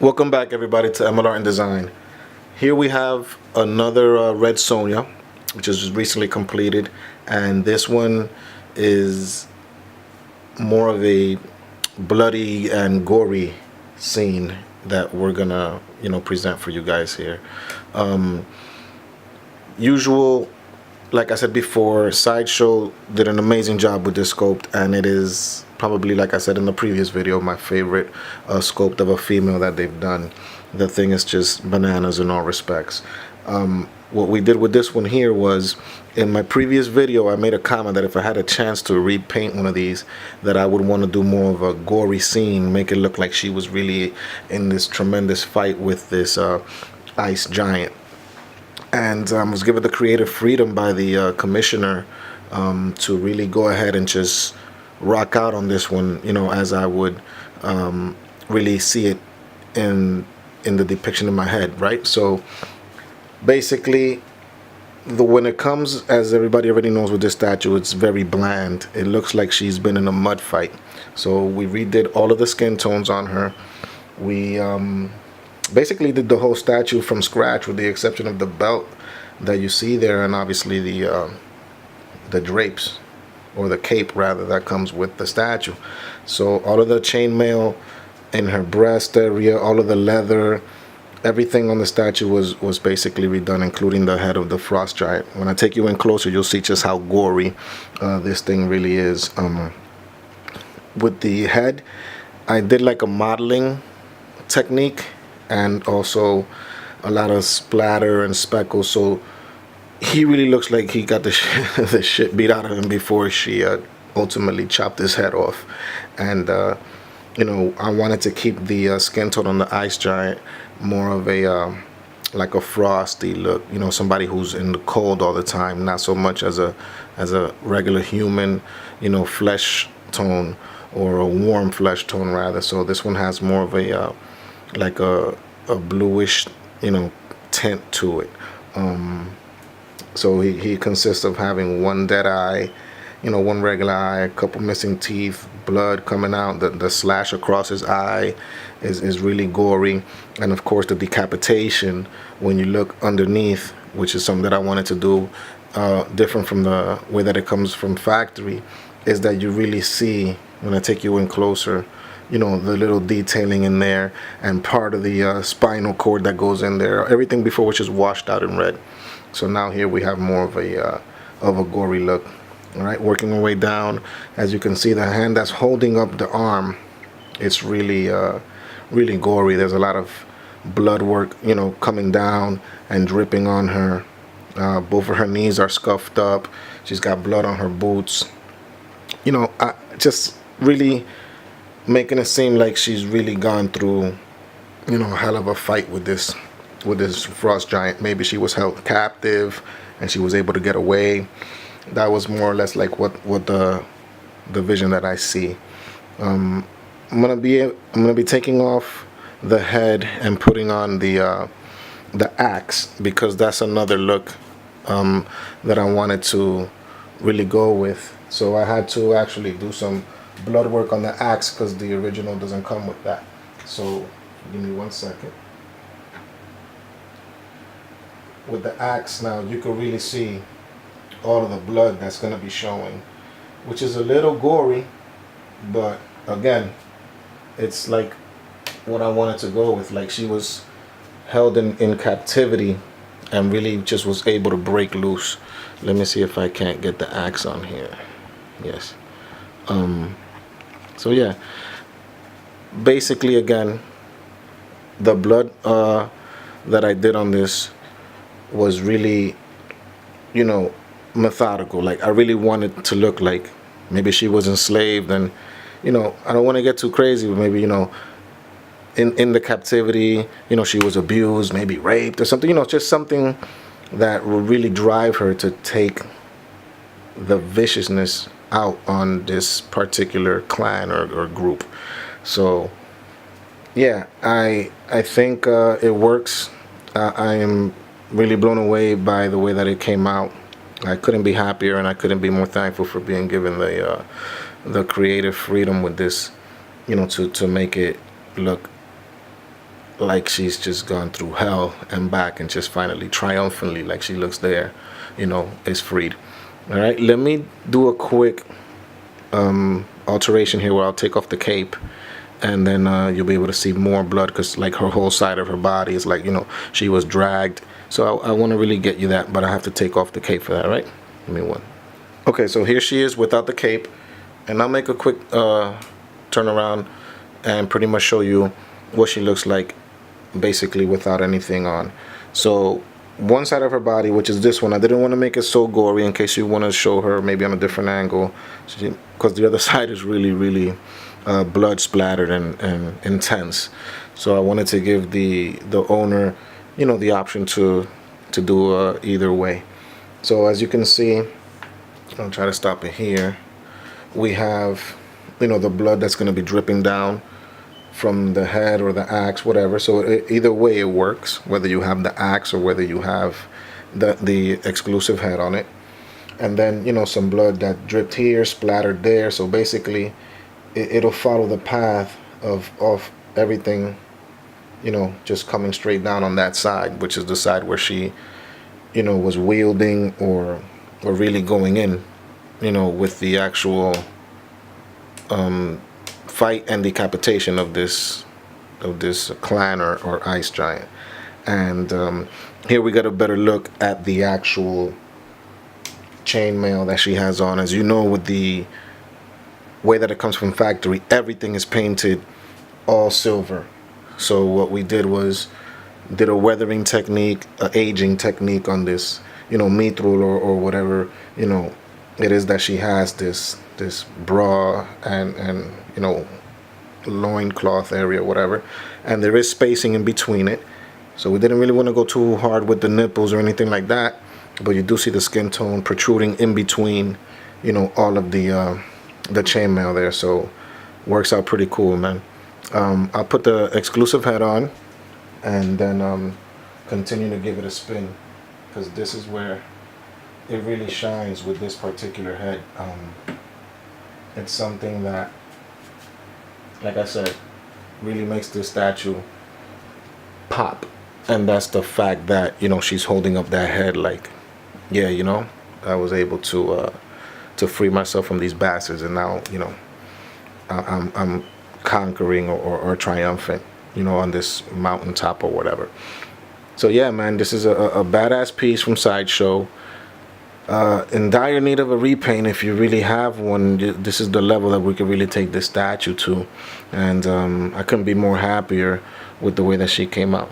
Welcome back, everybody, to ML Art and Design. Here we have another red Sonja, which is recently completed, and this one is more of a bloody and gory scene that we're gonna, present for you guys here. Um, Usual, like I said before, Sideshow did an amazing job with this sculpt, and it is probably, like I said in the previous video, my favorite sculpt of a female that they've done. The thing is just bananas in all respects. What we did with this one here was, in my previous video, I made a comment that if I had a chance to repaint one of these, that I would want to do more of a gory scene, make it look like she was really in this tremendous fight with this ice giant. And was given the creative freedom by the commissioner to really go ahead and just rock out on this one, as I would really see it in the depiction in my head, right? So basically, when it comes, as everybody already knows with this statue, it's very bland. It looks like she's been in a mud fight. So we redid all of the skin tones on her. We basically did the whole statue from scratch, with the exception of the belt that you see there, and obviously the drapes, or the cape rather, that comes with the statue. So all of the chainmail in her breast area, all of the leather, everything on the statue was basically redone, including the head of the frost giant. When I take you in closer, you'll see just how gory this thing really is. With the head, I did like a modeling technique, and also a lot of splatter and speckles, so he really looks like he got the shit beat out of him before she ultimately chopped his head off. And I wanted to keep the skin tone on the ice giant more of a like a frosty look, somebody who's in the cold all the time, not so much as a regular human, flesh tone, or a warm flesh tone rather. So this one has more of a like a bluish, tint to it. So he consists of having one dead eye, one regular eye, a couple missing teeth, blood coming out. The slash across his eye is really gory, and of course the decapitation when you look underneath, which is something that I wanted to do different from the way that it comes from factory, is that you really see, when I take you in closer, the little detailing in there, and part of the spinal cord that goes in there, everything before which is washed out in red. So now here we have more of a gory look. All right, working our way down, as you can see, the hand that's holding up the arm, it's really really gory. There's a lot of blood work, coming down and dripping on her. Both of her knees are scuffed up. She's got blood on her boots. I just really making it seem like she's really gone through, a hell of a fight with this frost giant. Maybe she was held captive and she was able to get away. That was more or less like what the vision that I see. I'm gonna be taking off the head and putting on the axe, because that's another look that I wanted to really go with. So I had to actually do some blood work on the axe, because the original doesn't come with that. So give me 1 second. With the axe now, you can really see all of the blood that's going to be showing, which is a little gory, but again, it's like what I wanted to go with. Like, she was held in captivity and really just was able to break loose. Let me see if I can't get the axe on here. Yes. So yeah, basically, again, the blood that I did on this was really, methodical. Like, I really wanted to look like maybe she was enslaved, and I don't want to get too crazy, but maybe, in the captivity, she was abused, maybe raped or something, just something that would really drive her to take the viciousness out on this particular clan or group. So yeah, I think it works. I am really blown away by the way that it came out. I couldn't be happier, and I couldn't be more thankful for being given the creative freedom with this, to make it look like she's just gone through hell and back and just finally triumphantly, like she looks there, is freed. All right, let me do a quick alteration here where I'll take off the cape, and then you'll be able to see more blood, because like her whole side of her body is like, she was dragged. So I want to really get you that, but I have to take off the cape for that, right? Give me one. Okay, so here she is without the cape, and I'll make a quick turn around and pretty much show you what she looks like basically without anything on. So one side of her body, which is this one, I didn't want to make it so gory in case you want to show her maybe on a different angle, because the other side is really blood splattered and intense. So I wanted to give the owner, the option to do either way. So as you can see, I'll try to stop it here. We have, the blood that's going to be dripping down from the head or the axe, whatever. So either way it works, whether you have the axe or whether you have the exclusive head on it. And then, some blood that dripped here, splattered there. So basically, it'll follow the path of everything, just coming straight down on that side, which is the side where she, was wielding or really going in, with the actual fight and decapitation of this clan or ice giant. And here we got a better look at the actual chainmail that she has on. As you know, with the way that it comes from factory, everything is painted all silver. So what we did was did a weathering technique, a aging technique on this, mithril or whatever, it is that she has this bra and loincloth area, whatever, and there is spacing in between it. So we didn't really want to go too hard with the nipples or anything like that, but you do see the skin tone protruding in between, all of the chainmail there. So works out pretty cool, man. I'll put the exclusive head on and then continue to give it a spin, because this is where it really shines with this particular head. It's something that, like I said, really makes this statue pop, and that's the fact that she's holding up that head like, yeah, I was able to free myself from these bastards, and now I'm conquering or triumphant, on this mountaintop or whatever. So yeah, man, this is a badass piece from Sideshow. In dire need of a repaint. If you really have one, this is the level that we could really take this statue to, and I couldn't be more happier with the way that she came out.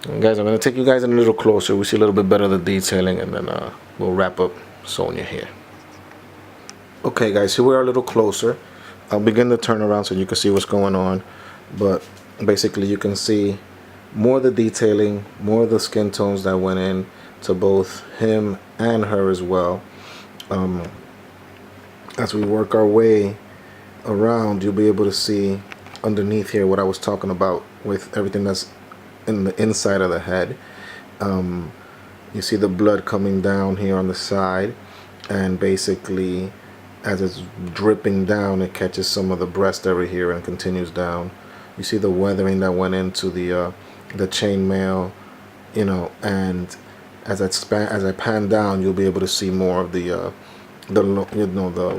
And guys, I'm going to take you guys in a little closer. We see a little bit better the detailing, and then we'll wrap up Sonja here. Okay guys, here we are a little closer. I'll begin the turnaround so you can see what's going on, but basically you can see more of the detailing, more of the skin tones that went in to both him and her as well. As we work our way around, you'll be able to see underneath here what I was talking about with everything that's in the inside of the head. You see the blood coming down here on the side, and basically as it's dripping down, it catches some of the breast area here and continues down. You see the weathering that went into the chainmail, and as I pan down, you'll be able to see more of the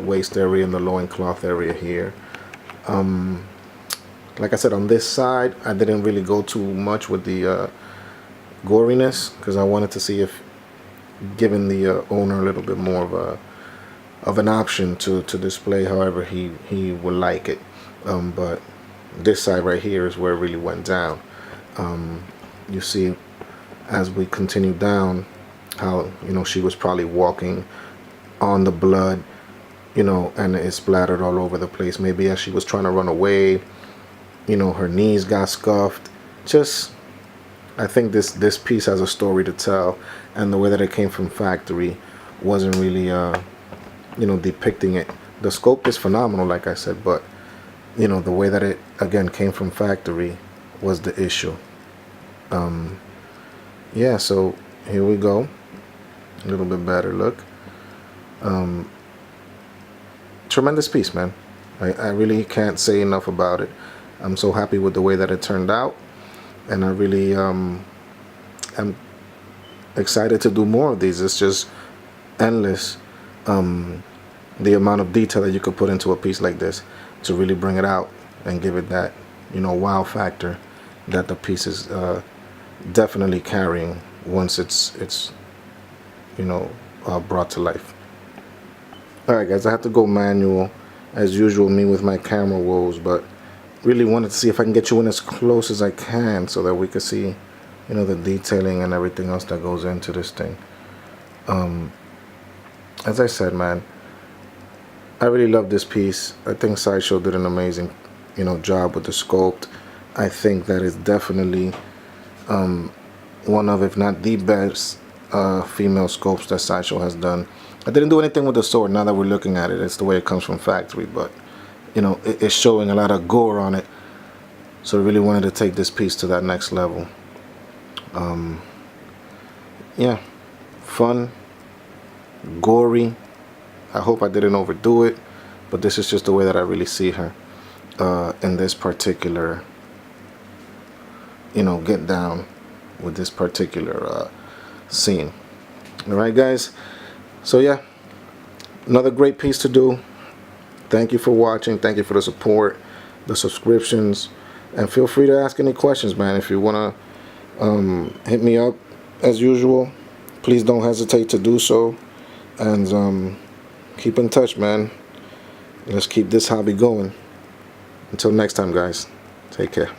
waist area and the loincloth area here. Like I said, on this side, I didn't really go too much with the goriness, because I wanted to see if giving the owner a little bit more of an option to display however he would like it. But this side right here is where it really went down. You see, as we continue down, how she was probably walking on the blood, and it splattered all over the place. Maybe as she was trying to run away, her knees got scuffed. Just, I think this piece has a story to tell, and the way that it came from factory wasn't really depicting it. The scope is phenomenal, like I said, but the way that it again came from factory was the issue. Yeah, so here we go, a little bit better look. Tremendous piece, man. I really can't say enough about it. I'm so happy with the way that it turned out. and I really am excited to do more of these. It's just endless, the amount of detail that you could put into a piece like this to really bring it out and give it that, wow factor that the piece is definitely carrying once it's brought to life. Alright guys, I have to go manual as usual, me with my camera woes, but really wanted to see if I can get you in as close as I can so that we could see the detailing and everything else that goes into this thing. As I said, man, I really love this piece. I think Sideshow did an amazing job with the sculpt. I think that is definitely one of, if not the best female sculpts that Sideshow has done. I didn't do anything with the sword. Now that we're looking at it, it's the way it comes from factory, but it's showing a lot of gore on it, so I really wanted to take this piece to that next level. Yeah, fun, gory. I hope I didn't overdo it, but this is just the way that I really see her in this particular get down with this particular scene. Alright guys, so yeah, another great piece to do. Thank you for watching. Thank you for the support, the subscriptions, and feel free to ask any questions, man. If you want to hit me up as usual, please don't hesitate to do so, and keep in touch, man. Let's keep this hobby going. Until next time, guys, take care.